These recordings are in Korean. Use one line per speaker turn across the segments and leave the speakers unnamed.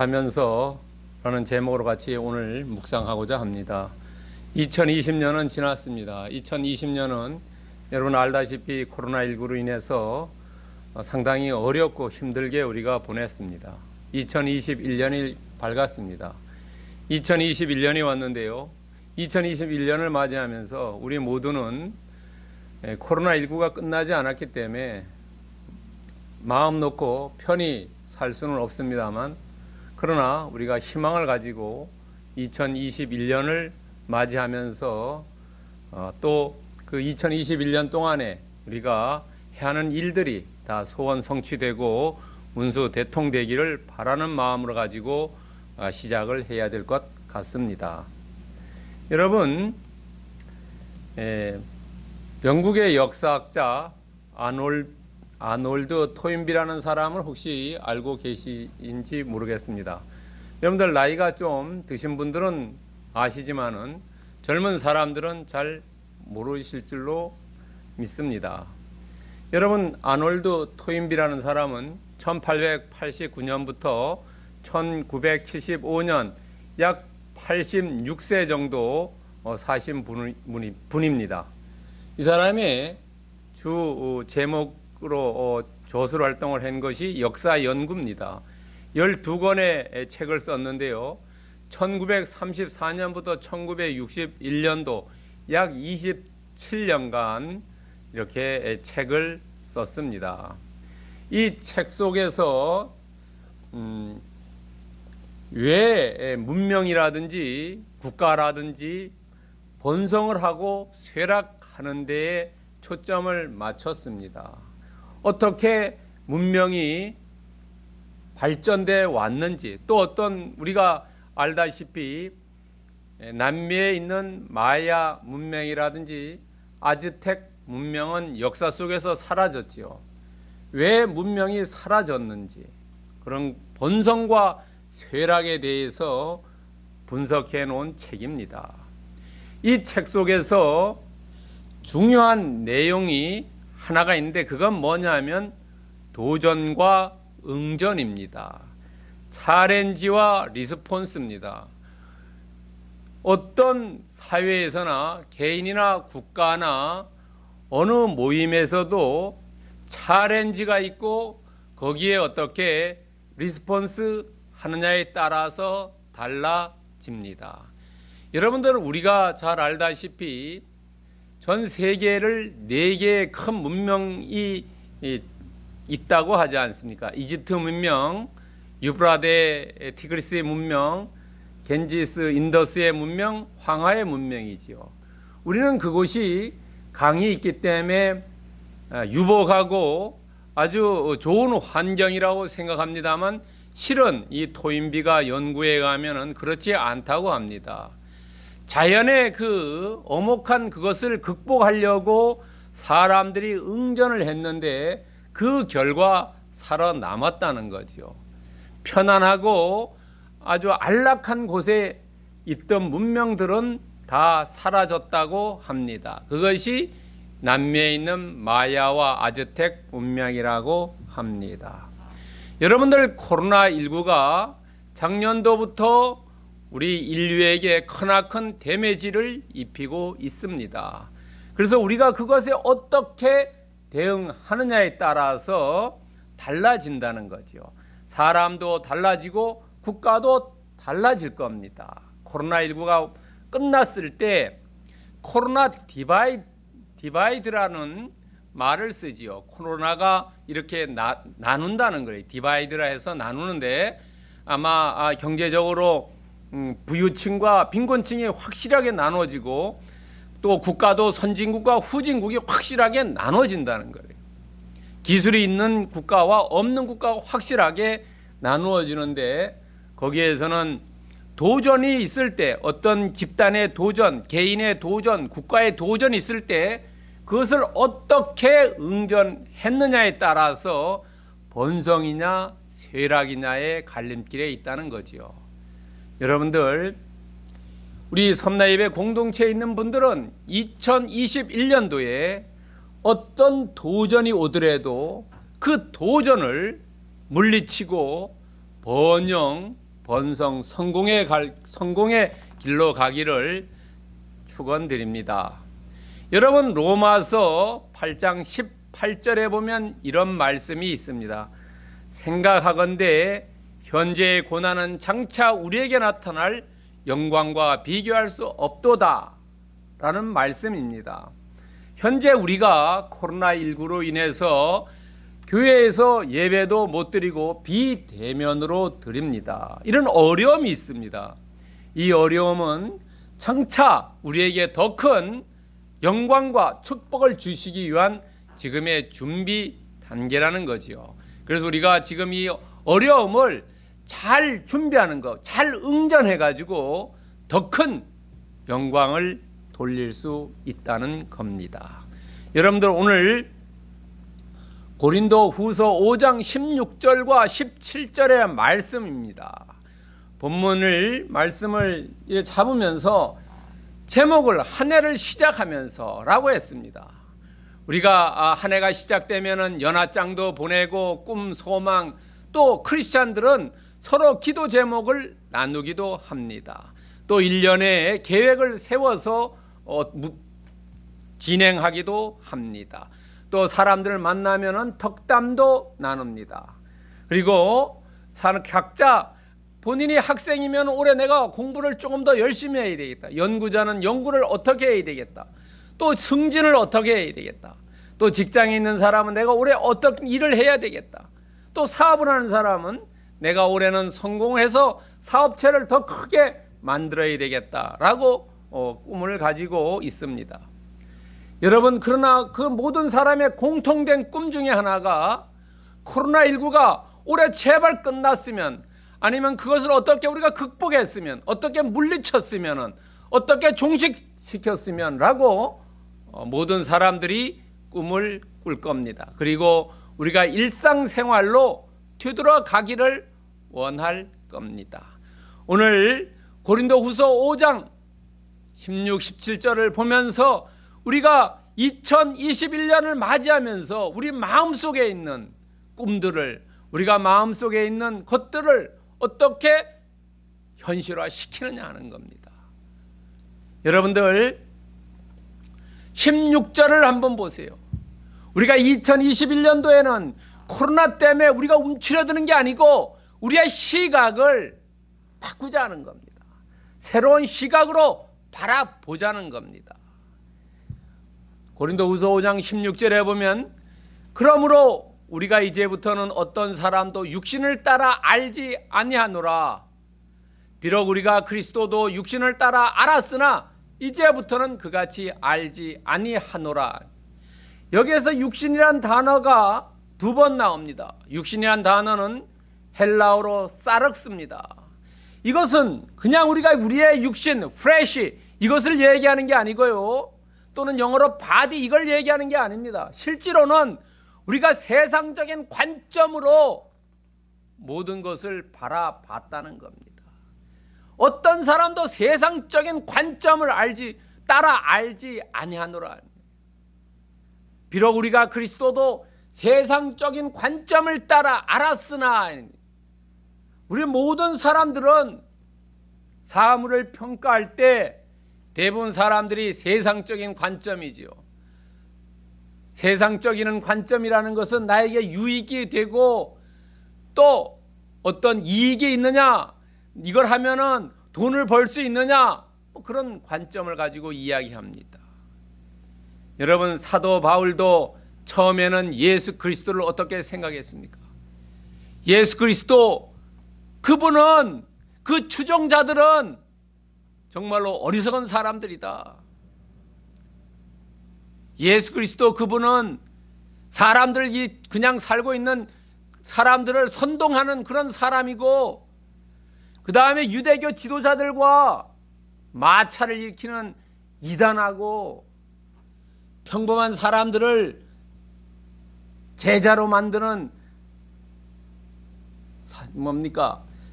하면서 라는 제목으로 같이 오늘 묵상하고자 합니다. 2020년은 지났습니다. 2020년은 여러분 알다시피 코로나19로 인해서 상당히 어렵고 힘들게 우리가 보냈습니다. 2021년이 밝았습니다. 2021년이 왔는데요. 2021년을 맞이하면서 우리 모두는 코로나19가 끝나지 않았기 때문에 마음 놓고 편히 살 수는 없습니다만, 그러나 우리가 희망을 가지고 2021년을 맞이하면서 또 그 2021년 동안에 우리가 해야 하는 일들이 다 소원 성취되고 운수 대통되기를 바라는 마음으로 가지고 시작을 해야 될 것 같습니다. 여러분, 영국의 역사학자 아놀드 토인비라는 사람을 혹시 알고 계신지 모르겠습니다. 여러분들 나이가 좀 드신 분들은 아시지만은 젊은 사람들은 잘 모르실 줄로 믿습니다. 여러분, 아놀드 토인비라는 사람은 1889년부터 1975년 약 86세 정도 사신 분입니다. 이 사람의 주 제목으로 저술 활동을 한 것이 역사 연구입니다. 12권의 책을 썼는데요. 1934년부터 1961년도 약 27년간 이렇게 책을 썼습니다. 이 책 속에서 왜 문명이라든지 국가라든지 번성을 하고 쇠락하는 데에 초점을 맞췄습니다. 어떻게 문명이 발전돼 왔는지, 또 어떤 우리가 알다시피 남미에 있는 마야 문명이라든지 아즈텍 문명은 역사 속에서 사라졌지요. 왜 문명이 사라졌는지, 그런 번성과 쇠락에 대해서 분석해 놓은 책입니다. 이 책 속에서 중요한 내용이 하나가 있는데, 그건 뭐냐면 도전과 응전입니다. 챌린지와 리스폰스입니다. 어떤 사회에서나 개인이나 국가나 어느 모임에서도 챌린지가 있고 거기에 어떻게 리스폰스 하느냐에 따라서 달라집니다. 여러분들은 우리가 잘 알다시피 전 세계를 4개의 큰 문명이 있다고 하지 않습니까? 이집트 문명, 유브라데 티그리스의 문명, 겐지스 인더스의 문명, 황하의 문명이지요. 우리는 그곳이 강이 있기 때문에 유복하고 아주 좋은 환경이라고 생각합니다만, 실은 이 토인비가 연구에 가면은 그렇지 않다고 합니다. 자연의 그 엄혹한 그것을 극복하려고 사람들이 응전을 했는데 그 결과 살아남았다는 거죠. 편안하고 아주 안락한 곳에 있던 문명들은 다 사라졌다고 합니다. 그것이 남미에 있는 마야와 아즈텍 문명이라고 합니다. 여러분들, 코로나19가 작년도부터 우리 인류에게 크나큰 데미지를 입히고 있습니다. 그래서 우리가 그것에 어떻게 대응하느냐에 따라서 달라진다는 거죠. 사람도 달라지고 국가도 달라질 겁니다. 코로나19가 끝났을 때 코로나 디바이드라는 말을 쓰지요. 코로나가 이렇게 나눈다는 거예요. 디바이드라 해서 나누는데, 아마 경제적으로 부유층과 빈곤층이 확실하게 나눠지고, 또 국가도 선진국과 후진국이 확실하게 나눠진다는 거예요. 기술이 있는 국가와 없는 국가가 확실하게 나누어지는데, 거기에서는 도전이 있을 때, 어떤 집단의 도전, 개인의 도전, 국가의 도전이 있을 때 그것을 어떻게 응전했느냐에 따라서 번성이냐 쇠락이냐의 갈림길에 있다는 거지요. 여러분들, 우리 섬나이배 공동체에 있는 분들은 2021년도에 어떤 도전이 오더라도 그 도전을 물리치고 번영, 번성 성공의 길로 가기를 축원드립니다. 여러분, 로마서 8장 18절에 보면 이런 말씀이 있습니다. 생각하건대 현재의 고난은 장차 우리에게 나타날 영광과 비교할 수 없도다 라는 말씀입니다. 현재 우리가 코로나19로 인해서 교회에서 예배도 못 드리고 비대면으로 드립니다. 이런 어려움이 있습니다. 이 어려움은 장차 우리에게 더 큰 영광과 축복을 주시기 위한 지금의 준비 단계라는 거지요. 그래서 우리가 지금 이 어려움을 잘 준비하는 것, 잘 응전해가지고 더 큰 영광을 돌릴 수 있다는 겁니다. 여러분들, 오늘 고린도 후서 5장 16절과 17절의 말씀입니다. 본문을 말씀을 잡으면서 제목을 한 해를 시작하면서 라고 했습니다. 우리가 한 해가 시작되면은 연하장도 보내고 꿈, 소망, 또 크리스찬들은 서로 기도 제목을 나누기도 합니다. 또 1년의 계획을 세워서 진행하기도 합니다. 또 사람들을 만나면은 덕담도 나눕니다. 그리고 각자 본인이 학생이면 올해 내가 공부를 조금 더 열심히 해야 되겠다. 연구자는 연구를 어떻게 해야 되겠다. 또 승진을 어떻게 해야 되겠다. 또 직장에 있는 사람은 내가 올해 어떤 일을 해야 되겠다. 또 사업을 하는 사람은 내가 올해는 성공해서 사업체를 더 크게 만들어야 되겠다라고 꿈을 가지고 있습니다. 여러분, 그러나 그 모든 사람의 공통된 꿈 중에 하나가 코로나19가 올해 제발 끝났으면, 아니면 그것을 어떻게 우리가 극복했으면, 어떻게 물리쳤으면, 어떻게 종식시켰으면 라고 모든 사람들이 꿈을 꿀 겁니다. 그리고 우리가 일상생활로 되돌아가기를 원할 겁니다. 오늘 고린도후서 5장 16, 17절을 보면서 우리가 2021년을 맞이하면서 우리 마음속에 있는 꿈들을, 우리가 마음속에 있는 것들을 어떻게 현실화시키느냐 하는 겁니다. 여러분들, 16절을 한번 보세요. 우리가 2021년도에는 코로나 때문에 우리가 움츠려드는 게 아니고 우리의 시각을 바꾸자는 겁니다. 새로운 시각으로 바라보자는 겁니다. 고린도후서 5장 16절에 보면, 그러므로 우리가 이제부터는 어떤 사람도 육신을 따라 알지 아니하노라. 비록 우리가 그리스도도 육신을 따라 알았으나 이제부터는 그같이 알지 아니하노라. 여기에서 육신이란 단어가 두 번 나옵니다. 육신이란 단어는 헬라어로 사륵스입니다. 이것은 그냥 우리의 육신, flesh, 이것을 얘기하는 게 아니고요, 또는 영어로 body, 이걸 얘기하는 게 아닙니다. 실제로는 우리가 세상적인 관점으로 모든 것을 바라봤다는 겁니다. 어떤 사람도 세상적인 관점을 따라 알지 아니하노라. 비록 우리가 그리스도도 세상적인 관점을 따라 알았으나, 우리 모든 사람들은 사물을 평가할 때 대부분 사람들이 세상적인 관점이지요. 세상적인 관점이라는 것은 나에게 유익이 되고 또 어떤 이익이 있느냐, 이걸 하면은 돈을 벌 수 있느냐, 그런 관점을 가지고 이야기합니다. 여러분, 사도 바울도 처음에는 예수 그리스도를 어떻게 생각했습니까? 예수 그리스도, 그분은, 그 추종자들은 정말로 어리석은 사람들이다. 예수 그리스도, 그분은 사람들이 그냥 살고 있는 사람들을 선동하는 그런 사람이고, 그 다음에 유대교 지도자들과 마찰을 일으키는 이단하고, 평범한 사람들을 제자로 만드는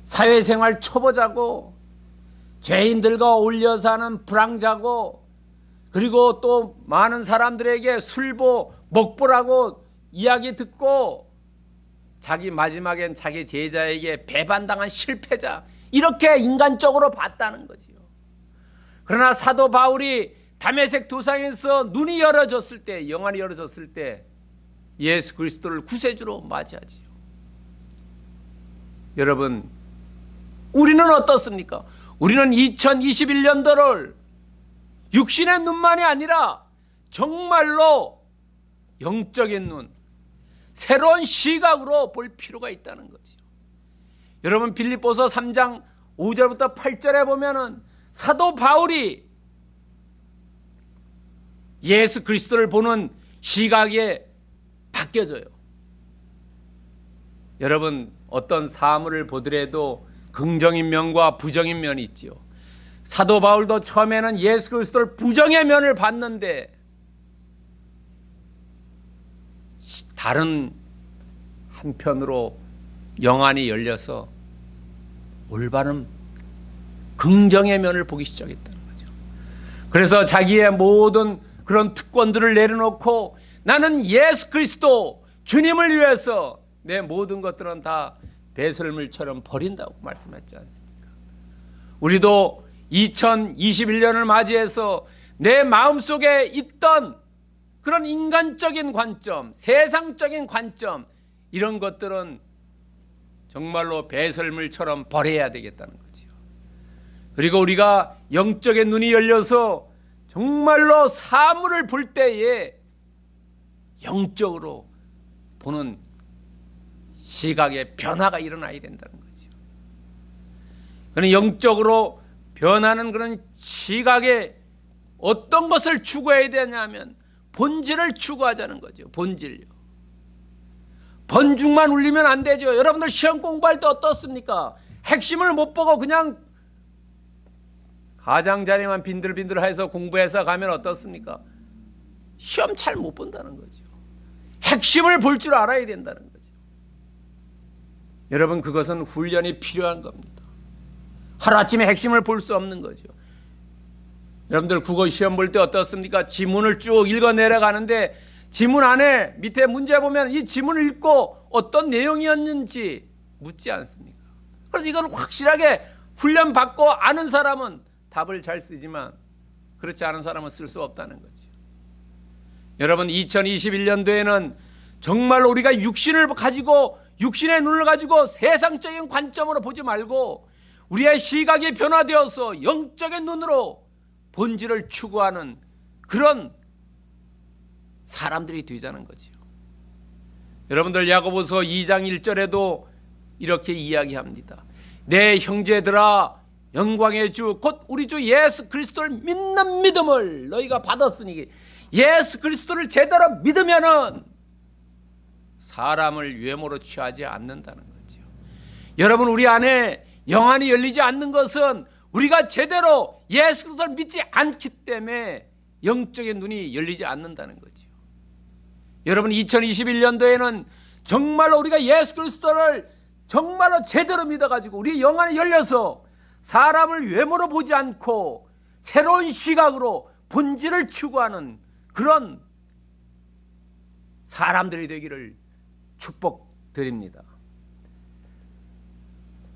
사회생활 초보자고, 죄인들과 어울려 사는 불황자고, 그리고 또 많은 사람들에게 술보, 먹보라고 이야기 듣고 마지막엔 자기 제자에게 배반당한 실패자, 이렇게 인간적으로 봤다는 거지요. 그러나 사도 바울이 다메섹 도상에서 눈이 열어졌을 때, 영안이 열어졌을 때 예수 그리스도를 구세주로 맞이하지요. 여러분, 우리는 어떻습니까? 우리는 2021년도를 육신의 눈만이 아니라 정말로 영적인 눈, 새로운 시각으로 볼 필요가 있다는 거죠. 여러분, 빌립보서 3장 5절부터 8절에 보면은 사도 바울이 예수 그리스도를 보는 시각에 바뀌어져요. 여러분, 어떤 사물을 보더라도 긍정인 면과 부정인 면이 있지요. 사도 바울도 처음에는 예수 그리스도를 부정의 면을 봤는데 다른 한편으로 영안이 열려서 올바른 긍정의 면을 보기 시작했다는 거죠. 그래서 자기의 모든 그런 특권들을 내려놓고 나는 예수 그리스도 주님을 위해서 내 모든 것들은 다 배설물처럼 버린다고 말씀했지 않습니까? 우리도 2021년을 맞이해서 내 마음속에 있던 그런 인간적인 관점, 세상적인 관점, 이런 것들은 정말로 배설물처럼 버려야 되겠다는 거지요. 그리고 우리가 영적인 눈이 열려서 정말로 사물을 볼 때에 영적으로 보는 시각의 변화가 일어나야 된다는 거죠. 그런 영적으로 변하는 그런 시각에 어떤 것을 추구해야 되냐면 본질을 추구하자는 거죠. 본질요. 번중만 울리면 안 되죠. 여러분들 시험 공부할 때 어떻습니까? 핵심을 못 보고 그냥 가장자리만 빈들빈들해서 공부해서 가면 어떻습니까? 시험 잘 못 본다는 거죠. 핵심을 볼 줄 알아야 된다는 거죠. 여러분, 그것은 훈련이 필요한 겁니다. 하루아침에 핵심을 볼 수 없는 거죠. 여러분들 국어 시험 볼 때 어떻습니까? 지문을 쭉 읽어 내려가는데 지문 안에 밑에 문제 보면 이 지문을 읽고 어떤 내용이었는지 묻지 않습니까? 그래서 이건 확실하게 훈련 받고 아는 사람은 답을 잘 쓰지만 그렇지 않은 사람은 쓸 수 없다는 거죠. 여러분, 2021년도에는 정말로 우리가 육신을 가지고 육신의 눈을 가지고 세상적인 관점으로 보지 말고 우리의 시각이 변화되어서 영적인 눈으로 본질을 추구하는 그런 사람들이 되자는 거죠. 여러분들 야고보서 2장 1절에도 이렇게 이야기합니다. 내 형제들아, 영광의 주 곧 우리 주 예수 그리스도를 믿는 믿음을 너희가 받았으니, 예수 그리스도를 제대로 믿으면은 사람을 외모로 취하지 않는다는 거죠. 여러분, 우리 안에 영안이 열리지 않는 것은 우리가 제대로 예수 그리스도를 믿지 않기 때문에 영적인 눈이 열리지 않는다는 거죠. 여러분, 2021년도에는 정말로 우리가 예수 그리스도를 정말로 제대로 믿어가지고 우리의 영안이 열려서 사람을 외모로 보지 않고 새로운 시각으로 본질을 추구하는 그런 사람들이 되기를 축복드립니다.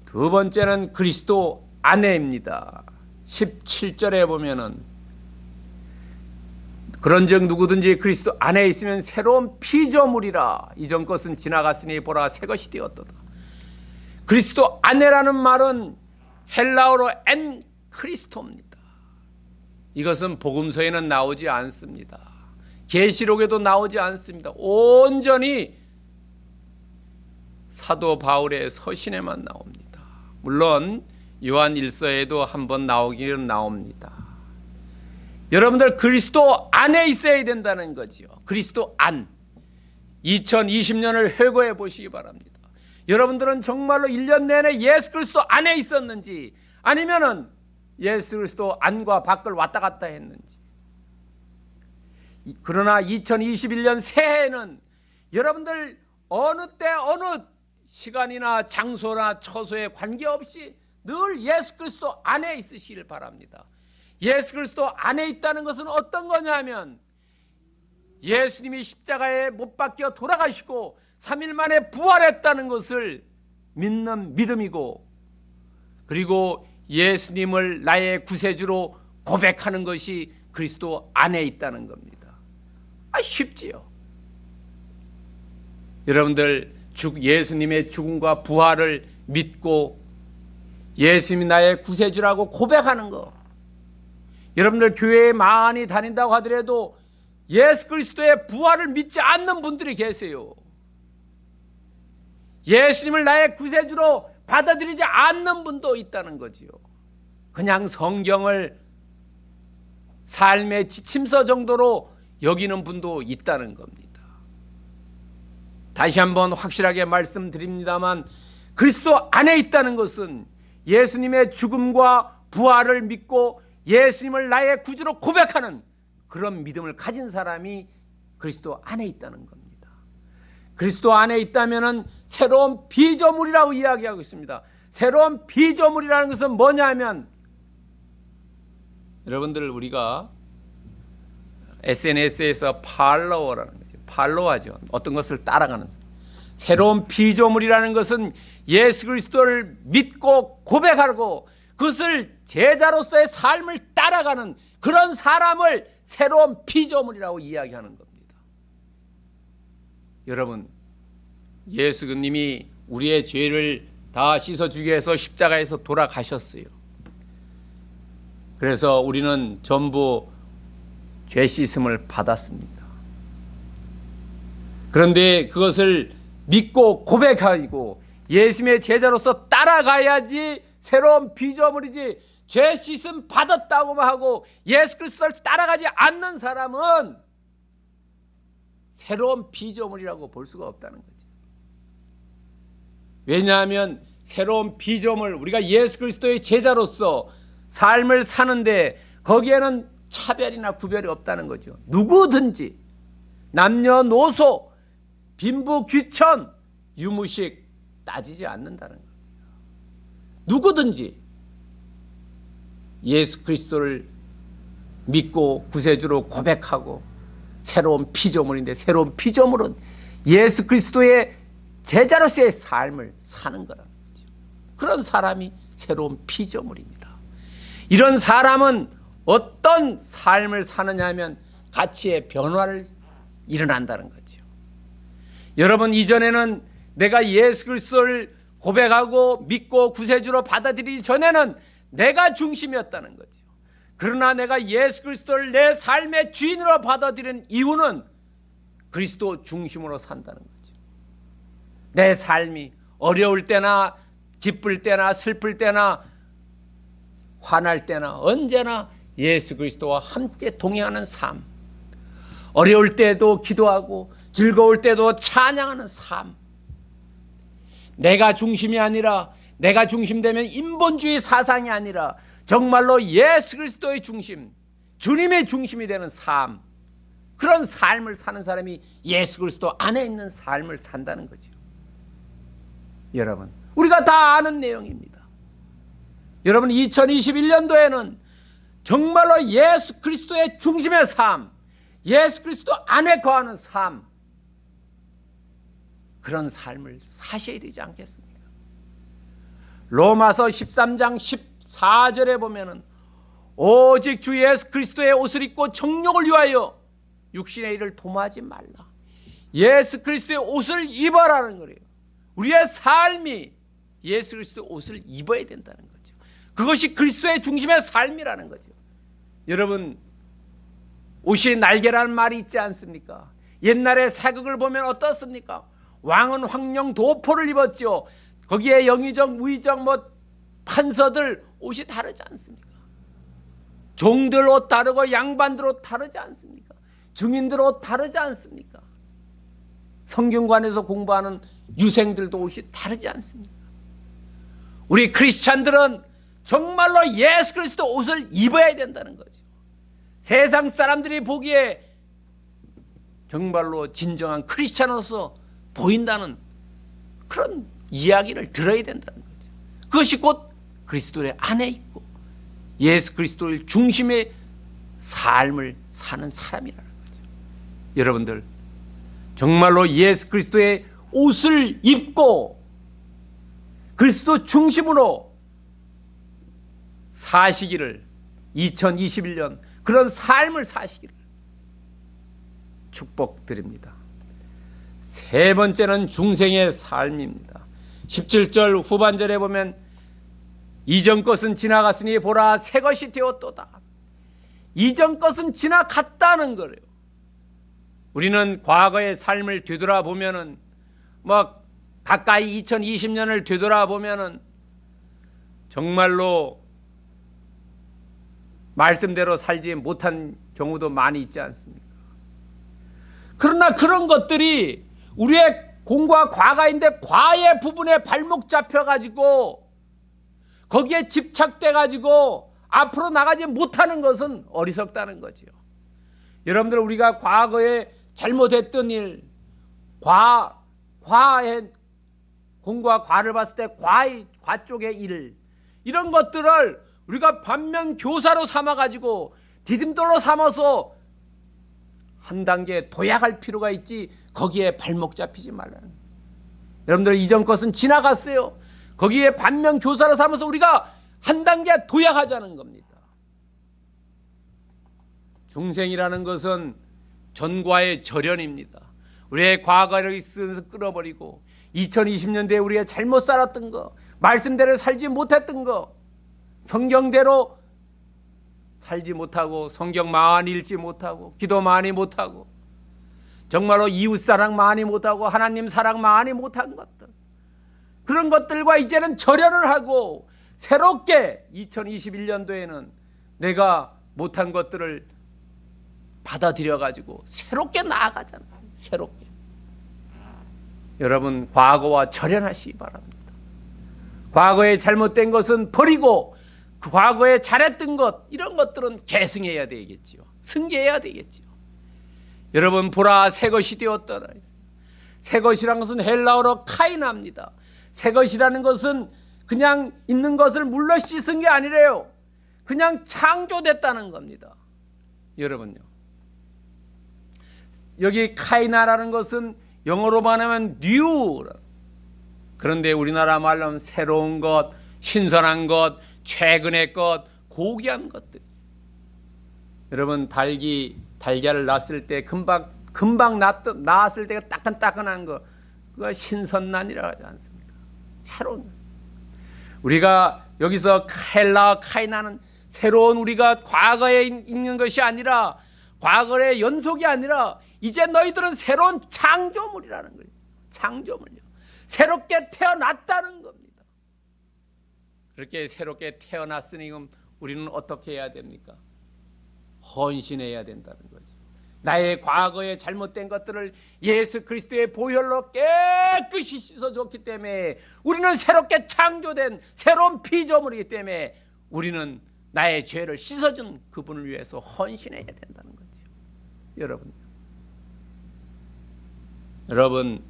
두 번째는 그리스도 안에입니다. 17절에 보면은 그런즉 누구든지 그리스도 안에 있으면 새로운 피조물이라, 이전 것은 지나갔으니 보라 새 것이 되었도다. 그리스도 안에라는 말은 헬라어로 엔 크리스토입니다. 이것은 복음서에는 나오지 않습니다. 계시록에도 나오지 않습니다. 온전히 사도 바울의 서신에만 나옵니다. 물론 요한 1서에도 한번 나오기는 나옵니다. 여러분들, 그리스도 안에 있어야 된다는 거지요. 그리스도 안. 2020년을 회고해 보시기 바랍니다. 여러분들은 정말로 1년 내내 예수 그리스도 안에 있었는지, 아니면은 예수 그리스도 안과 밖을 왔다 갔다 했는지. 그러나 2021년 새해에는 여러분들 어느 때 어느 시간이나 장소나 처소에 관계없이 늘 예수 그리스도 안에 있으시길 바랍니다. 예수 그리스도 안에 있다는 것은 어떤 거냐면 예수님이 십자가에 못 박혀 돌아가시고 3일 만에 부활했다는 것을 믿는 믿음이고, 그리고 예수님을 나의 구세주로 고백하는 것이 그리스도 안에 있다는 겁니다. 쉽지요. 여러분들 예수님의 죽음과 부활을 믿고 예수님이 나의 구세주라고 고백하는 거. 여러분들 교회에 많이 다닌다고 하더라도 예수 그리스도의 부활을 믿지 않는 분들이 계세요. 예수님을 나의 구세주로 받아들이지 않는 분도 있다는 거지요. 그냥 성경을 삶의 지침서 정도로 여기는 분도 있다는 겁니다. 다시 한번 확실하게 말씀드립니다만 그리스도 안에 있다는 것은 예수님의 죽음과 부활을 믿고 예수님을 나의 구주로 고백하는 그런 믿음을 가진 사람이 그리스도 안에 있다는 겁니다. 그리스도 안에 있다면 새로운 피조물이라고 이야기하고 있습니다. 새로운 피조물이라는 것은 뭐냐면, 여러분들 우리가 SNS에서 팔로워라는 거죠. 팔로워하죠. 어떤 것을 따라가는. 새로운 피조물이라는 것은 예수 그리스도를 믿고 고백하고 그것을 제자로서의 삶을 따라가는 그런 사람을 새로운 피조물이라고 이야기하는 겁니다. 여러분, 예수님이 우리의 죄를 다 씻어주기 위해서 십자가에서 돌아가셨어요. 그래서 우리는 전부 죄 씻음을 받았습니다. 그런데 그것을 믿고 고백하고 예수님의 제자로서 따라가야지 새로운 피조물이지, 죄 씻음 받았다고만 하고 예수 그리스도를 따라가지 않는 사람은 새로운 피조물이라고 볼 수가 없다는 거죠. 왜냐하면 새로운 피조물, 우리가 예수 그리스도의 제자로서 삶을 사는데 거기에는 차별이나 구별이 없다는 거죠. 누구든지 남녀노소, 빈부 귀천, 유무식 따지지 않는다는 겁니다. 누구든지 예수 그리스도를 믿고 구세주로 고백하고 새로운 피조물인데, 새로운 피조물은 예수 그리스도의 제자로서의 삶을 사는 거라는 거죠. 그런 사람이 새로운 피조물입니다. 이런 사람은 어떤 삶을 사느냐 하면 가치의 변화를 일어난다는 거죠. 여러분, 이전에는 내가 예수 그리스도를 고백하고 믿고 구세주로 받아들이기 전에는 내가 중심이었다는 거죠. 그러나 내가 예수 그리스도를 내 삶의 주인으로 받아들인 이유는 그리스도 중심으로 산다는 거죠. 내 삶이 어려울 때나 기쁠 때나 슬플 때나 화날 때나 언제나 예수 그리스도와 함께 동행하는 삶, 어려울 때도 기도하고 즐거울 때도 찬양하는 삶, 내가 중심이 아니라, 내가 중심되면 인본주의 사상이 아니라 정말로 예수 그리스도의 중심, 주님의 중심이 되는 삶, 그런 삶을 사는 사람이 예수 그리스도 안에 있는 삶을 산다는 거죠. 여러분, 우리가 다 아는 내용입니다. 여러분, 2021년도에는 정말로 예수 그리스도의 중심의 삶, 예수 그리스도 안에 거하는 삶, 그런 삶을 사셔야 되지 않겠습니까? 로마서 13장 14절에 보면은 오직 주 예수 그리스도의 옷을 입고 정욕을 위하여 육신의 일을 도모하지 말라. 예수 그리스도의 옷을 입어라는 거예요. 우리의 삶이 예수 그리스도의 옷을 입어야 된다는 거죠. 그것이 그리스도의 중심의 삶이라는 거죠. 여러분, 옷이 날개라는 말이 있지 않습니까? 옛날에 사극을 보면 어떻습니까? 왕은 황룡 도포를 입었죠. 거기에 영의정, 우의정, 판서들 옷이 다르지 않습니까? 종들 옷 다르고 양반들 옷 다르지 않습니까? 증인들 옷 다르지 않습니까? 성경관에서 공부하는 유생들도 옷이 다르지 않습니까? 우리 크리스찬들은 정말로 예수 그리스도 옷을 입어야 된다는 거죠. 세상 사람들이 보기에 정말로 진정한 크리스찬으로서 보인다는 그런 이야기를 들어야 된다는 거죠. 그것이 곧 그리스도의 안에 있고 예수 그리스도를 중심의 삶을 사는 사람이라는 거죠. 여러분들, 정말로 예수 그리스도의 옷을 입고 그리스도 중심으로 사시기를, 2021년 그런 삶을 사시기를 축복드립니다. 세 번째는 중생의 삶입니다. 17절 후반절에 보면 이전 것은 지나갔으니 보라 새 것이 되었도다. 이전 것은 지나갔다는 거예요. 우리는 과거의 삶을 되돌아보면은 가까이 2020년을 되돌아보면은 정말로 말씀대로 살지 못한 경우도 많이 있지 않습니까? 그러나 그런 것들이 우리의 공과 과가인데 과의 부분에 발목 잡혀가지고 거기에 집착돼가지고 앞으로 나가지 못하는 것은 어리석다는 거죠. 여러분들, 우리가 과거에 잘못했던 일, 과의 공과 과를 봤을 때 과 쪽의 일, 이런 것들을 우리가 반면 교사로 삼아가지고 디딤돌로 삼아서 한 단계 도약할 필요가 있지, 거기에 발목 잡히지 말라는. 여러분들, 이전 것은 지나갔어요. 거기에 반면 교사로 삼아서 우리가 한 단계 도약하자는 겁니다. 중생이라는 것은 전과의 절연입니다. 우리의 과거를 있으면서 끌어버리고 2020년대에 우리가 잘못 살았던 거, 말씀대로 살지 못했던 거, 성경대로 살지 못하고 성경 많이 읽지 못하고 기도 많이 못하고 정말로 이웃사랑 많이 못하고 하나님 사랑 많이 못한 것들, 그런 것들과 이제는 절연을 하고 새롭게 2021년도에는 내가 못한 것들을 받아들여 가지고 새롭게 나아가잖아요. 새롭게. 여러분, 과거와 절연하시기 바랍니다. 과거에 잘못된 것은 버리고 그 과거에 잘했던 것, 이런 것들은 계승해야 되겠지요. 승계해야 되겠지요. 여러분, 보라 새 것이 되었더라. 새 것이라는 것은 헬라어로 카이나입니다. 새 것이라는 것은 그냥 있는 것을 물러 씻은 게 아니래요. 그냥 창조됐다는 겁니다. 여러분요, 여기 카이나라는 것은 영어로 말하면 new. 그런데 우리나라 말로 하면 새로운 것, 신선한 것, 최근의 것, 고귀한 것들. 여러분, 달걀을 낳았을 때 금방 낳았을 때가 따끈따끈한 거, 그거 신선란이라고 하지 않습니까? 새로운. 우리가 여기서 카이나는 새로운, 우리가 과거에 있는 것이 아니라, 과거의 연속이 아니라 이제 너희들은 새로운 창조물이라는 거예요. 창조물이요. 새롭게 태어났다는 겁니다. 그렇게 새롭게 태어났으니 그럼 우리는 어떻게 해야 됩니까? 헌신해야 된다는 거죠. 나의 과거에 잘못된 것들을 예수 그리스도의 보혈로 깨끗이 씻어줬기 때문에 우리는 새롭게 창조된 새로운 피조물이기 때문에 우리는 나의 죄를 씻어준 그분을 위해서 헌신해야 된다는 거죠. 여러분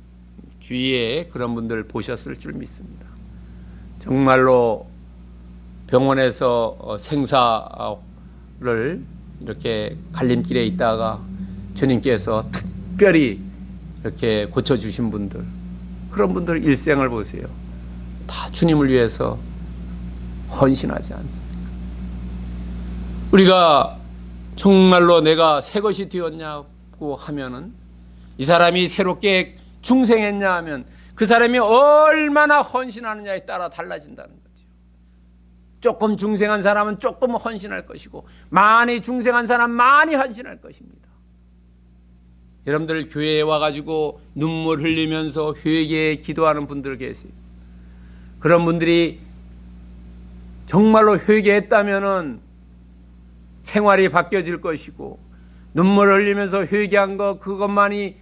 주위에 그런 분들 보셨을 줄 믿습니다. 정말로 병원에서 생사를 이렇게 갈림길에 있다가 주님께서 특별히 이렇게 고쳐주신 분들, 그런 분들 일생을 보세요. 다 주님을 위해서 헌신하지 않습니까? 우리가 정말로 내가 새 것이 되었냐고 하면은, 이 사람이 새롭게 중생했냐 하면 그 사람이 얼마나 헌신하느냐에 따라 달라진다는 거죠. 조금 중생한 사람은 조금 헌신할 것이고, 많이 중생한 사람은 많이 헌신할 것입니다. 여러분들 교회에 와가지고 눈물 흘리면서 회개에 기도하는 분들 계세요. 그런 분들이 정말로 회개했다면은 생활이 바뀌어질 것이고, 눈물 흘리면서 회개한 거 그것만이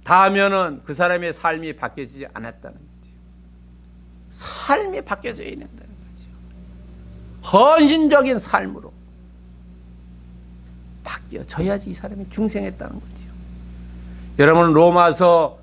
다하면은 그 사람의 삶이 바뀌어지지 않았다는 거죠. 삶이 바뀌어져야 된다는 거죠. 헌신적인 삶으로 바뀌어져야지 이 사람이 중생했다는 거죠. 여러분, 로마서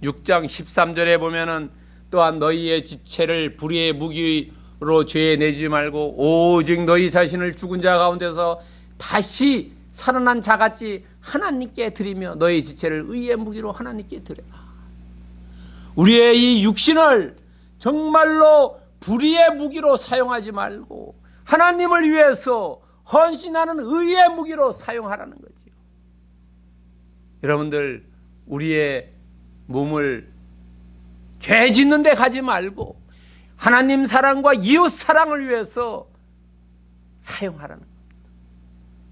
6장 13절에 보면은, 또한 너희의 지체를 불의의 무기로 죄에 내지 말고 오직 너희 자신을 죽은 자 가운데서 다시 살아난 자같이 하나님께 드리며 너희 지체를 의의 무기로 하나님께 드려라. 우리의 이 육신을 정말로 불의의 무기로 사용하지 말고 하나님을 위해서 헌신하는 의의 무기로 사용하라는 거지요. 여러분들, 우리의 몸을 죄 짓는 데 가지 말고 하나님 사랑과 이웃 사랑을 위해서 사용하라는 겁니다.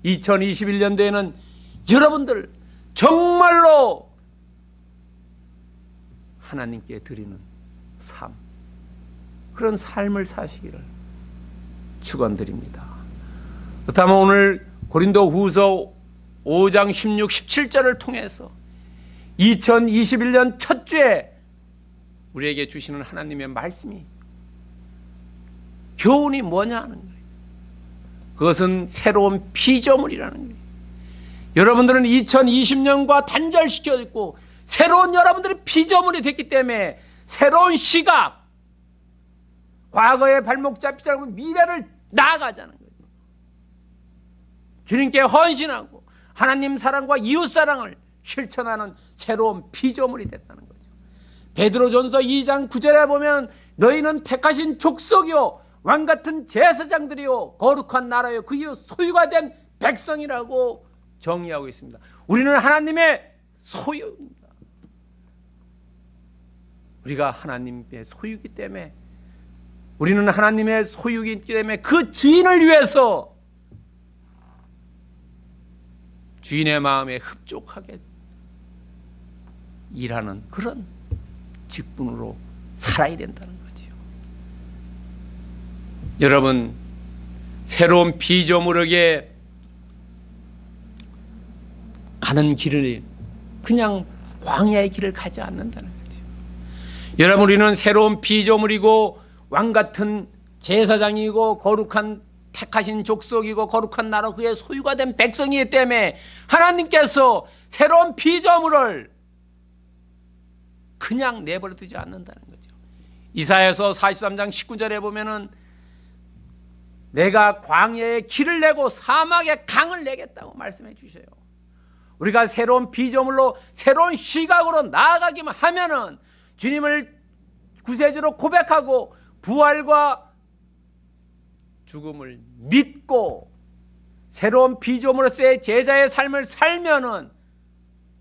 2021년도에는 여러분들 정말로 하나님께 드리는 삶, 그런 삶을 사시기를 축원드립니다. 그렇다면 오늘 고린도후서 5장 16, 17절을 통해서 2021년 첫 주에 우리에게 주시는 하나님의 말씀이, 교훈이 뭐냐 하는 거예요. 그것은 새로운 피조물이라는 거예요. 여러분들은 2020년과 단절시켜 있고 새로운 여러분들이 피조물이 됐기 때문에 새로운 시각, 과거의 발목 잡지 않고 미래를 나아가자는 거예요. 주님께 헌신하고 하나님 사랑과 이웃 사랑을 실천하는 새로운 피조물이 됐다는 거죠. 베드로전서 2장 9절에 보면 너희는 택하신 족속이요 왕같은 제사장들이요 거룩한 나라요 그 이후 소유가 된 백성이라고 정의하고 있습니다. 우리는 하나님의 소유입니다. 우리가 하나님의 소유이기 때문에, 우리는 하나님의 소유이기 때문에 그 주인을 위해서 주인의 마음에 흡족하게 일하는 그런 직분으로 살아야 된다는 거지요. 여러분, 새로운 피조물에게 가는 길을 그냥 광야의 길을 가지 않는다는 거죠. 여러분, 우리는 새로운 피조물이고 왕같은 제사장이고 거룩한 택하신 족속이고 거룩한 나라 그의 소유가 된 백성이기 때문에 하나님께서 새로운 피조물을 그냥 내버려 두지 않는다는 거죠. 이사야서 43장 19절에 보면은 내가 광야에 길을 내고 사막에 강을 내겠다고 말씀해 주셔요. 우리가 새로운 피조물로 새로운 시각으로 나아가기만 하면은 주님을 구세주로 고백하고 부활과 죽음을 믿고 새로운 피조물로서의 제자의 삶을 살면은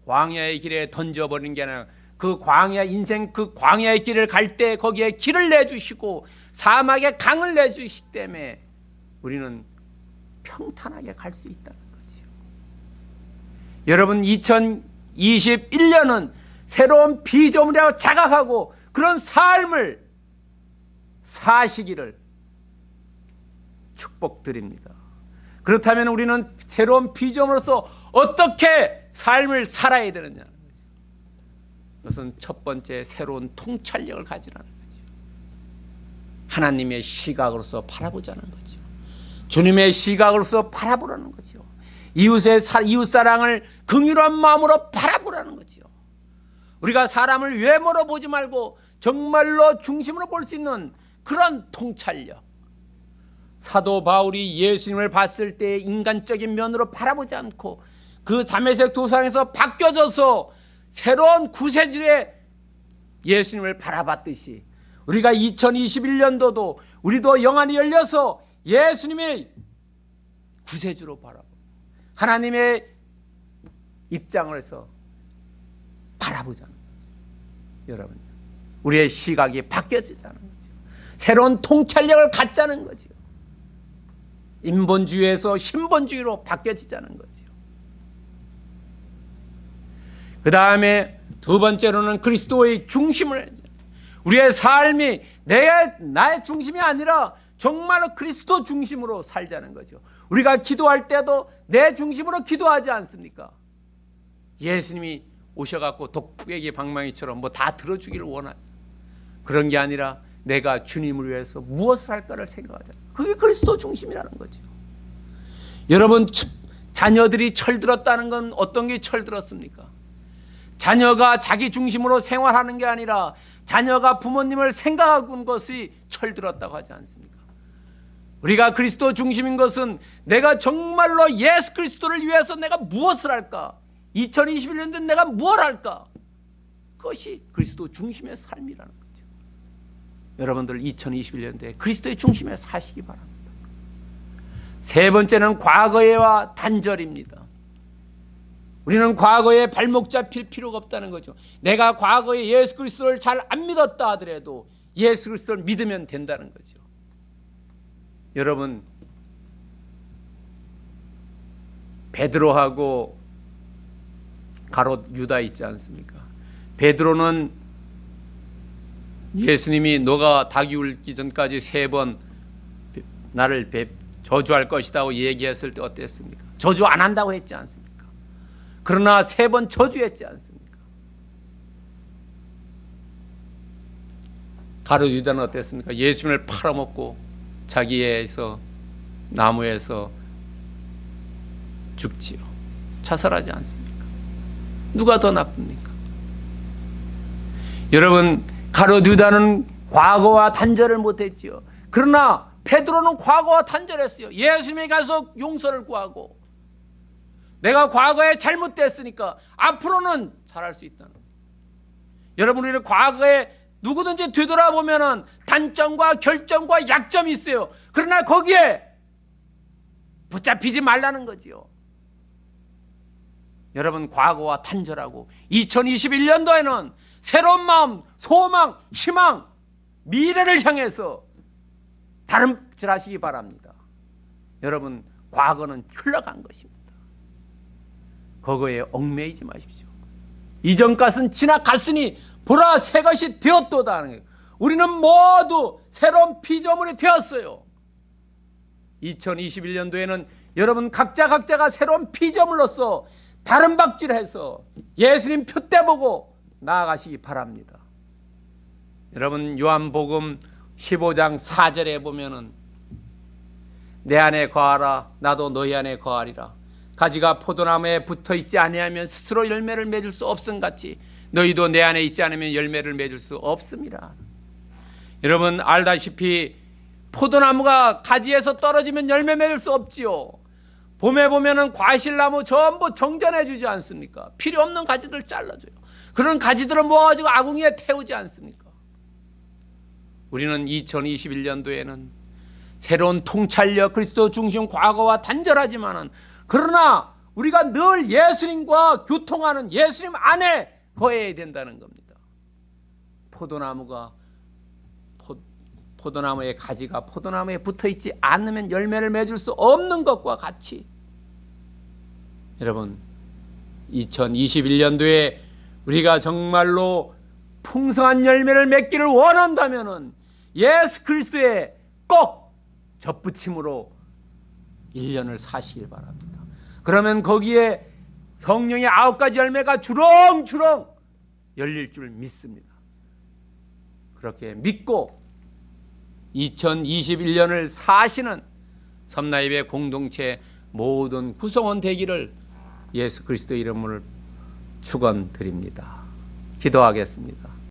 광야의 길에 던져버리는 게 아니라 그 광야 인생 그 광야의 길을 갈 때 거기에 길을 내주시고 사막에 강을 내주시기 때문에 우리는 평탄하게 갈 수 있다는 거지요. 여러분, 2021년은 새로운 피조물이라고 자각하고 그런 삶을 사시기를 축복드립니다. 그렇다면 우리는 새로운 피조물로서 어떻게 삶을 살아야 되느냐? 그것은 첫 번째 새로운 통찰력을 가지라는 거죠. 하나님의 시각으로서 바라보자는 거죠. 주님의 시각으로서 바라보라는 거죠. 이웃 사랑을 긍휼한 마음으로 바라보라는 거죠. 우리가 사람을 외모로 보지 말고 정말로 중심으로 볼 수 있는 그런 통찰력. 사도 바울이 예수님을 봤을 때 인간적인 면으로 바라보지 않고 그 다메섹 도상에서 바뀌어져서 새로운 구세주의 예수님을 바라봤듯이 우리가 2021년도도 우리도 영안이 열려서 예수님의 구세주로 바라보고 하나님의 입장을 해서 바라보자는 거죠. 여러분, 우리의 시각이 바뀌어지자는 거죠. 새로운 통찰력을 갖자는 거죠. 인본주의에서 신본주의로 바뀌어지자는 거죠. 그 다음에 두 번째로는 그리스도의 중심을 해야 우리의 삶이 나의 중심이 아니라 정말로 그리스도 중심으로 살자는 거죠. 우리가 기도할 때도 내 중심으로 기도하지 않습니까? 예수님이 오셔갖고 독배기 방망이처럼 뭐 다 들어주기를 원하죠. 그런 게 아니라 내가 주님을 위해서 무엇을 할까를 생각하자. 그게 그리스도 중심이라는 거죠. 여러분, 자녀들이 철들었다는 건 어떤 게 철들었습니까? 자녀가 자기 중심으로 생활하는 게 아니라 자녀가 부모님을 생각하는 것이 철들었다고 하지 않습니까? 우리가 그리스도 중심인 것은 내가 정말로 예수 그리스도를 위해서 내가 무엇을 할까? 2021년도에 내가 무엇을 할까? 그것이 그리스도 중심의 삶이라는 거죠. 여러분들 2021년도에 그리스도의 중심에 사시기 바랍니다. 세 번째는 과거에와 단절입니다. 우리는 과거에 발목 잡힐 필요가 없다는 거죠. 내가 과거에 예수 그리스도를 잘 안 믿었다 하더라도 예수 그리스도를 믿으면 된다는 거죠. 여러분, 베드로하고 가롯 유다 있지 않습니까? 베드로는 예수님이 너가 닭이 울기 전까지 3번 나를 저주할 것이라고 얘기했을 때 어땠습니까? 저주 안 한다고 했지 않습니까? 그러나 3번 저주했지 않습니까? 가롯 유다는 어땠습니까? 예수님을 팔아먹고 자기에서 나무에서 죽지요. 자살하지 않습니까? 누가 더 나쁩니까? 여러분, 가롯 유다는 과거와 단절을 못했지요. 그러나 베드로는 과거와 단절했어요. 예수님에 가서 용서를 구하고 내가 과거에 잘못됐으니까 앞으로는 잘할 수 있다는 거예요. 여러분, 우리는 과거에 누구든지 되돌아보면 단점과 결점과 약점이 있어요. 그러나 거기에 붙잡히지 말라는 거지요. 여러분, 과거와 단절하고 2021년도에는 새로운 마음, 소망, 희망, 미래를 향해서 다름질 하시기 바랍니다. 여러분, 과거는 흘러간 것입니다. 그거에 얽매이지 마십시오. 이전 것은 지나갔으니 보라 새 것이 되었도다 하는 거예요. 우리는 모두 새로운 피조물이 되었어요. 2021년도에는 여러분 각자가 새로운 피조물로서 다른 박질해서 예수님 표대 보고 나아가시기 바랍니다. 여러분, 요한복음 15장 4절에 보면은 내 안에 거하라 나도 너희 안에 거하리라. 가지가 포도나무에 붙어있지 아니하면 스스로 열매를 맺을 수 없음같이 너희도 내 안에 있지 않으면 열매를 맺을 수 없습니다. 여러분, 알다시피 포도나무가 가지에서 떨어지면 열매 맺을 수 없지요. 봄에 보면은 과실나무 전부 정전해 주지 않습니까? 필요 없는 가지들 잘라줘요. 그런 가지들을 모아가지고 아궁이에 태우지 않습니까? 우리는 2021년도에는 새로운 통찰력, 그리스도 중심 과거와 단절하지만은 그러나 우리가 늘 예수님과 교통하는 예수님 안에 거해야 된다는 겁니다. 포도나무의 가지가 포도나무에 붙어있지 않으면 열매를 맺을 수 없는 것과 같이 여러분, 2021년도에 우리가 정말로 풍성한 열매를 맺기를 원한다면 예수 그리스도에 꼭 접붙임으로 1년을 사시길 바랍니다. 그러면 거기에 성령의 9가지 열매가 주렁주렁 열릴 줄 믿습니다. 그렇게 믿고 2021년을 사시는 섬나이배 공동체 모든 구성원 되기를 예수 그리스도 이름으로 축원드립니다. 기도하겠습니다.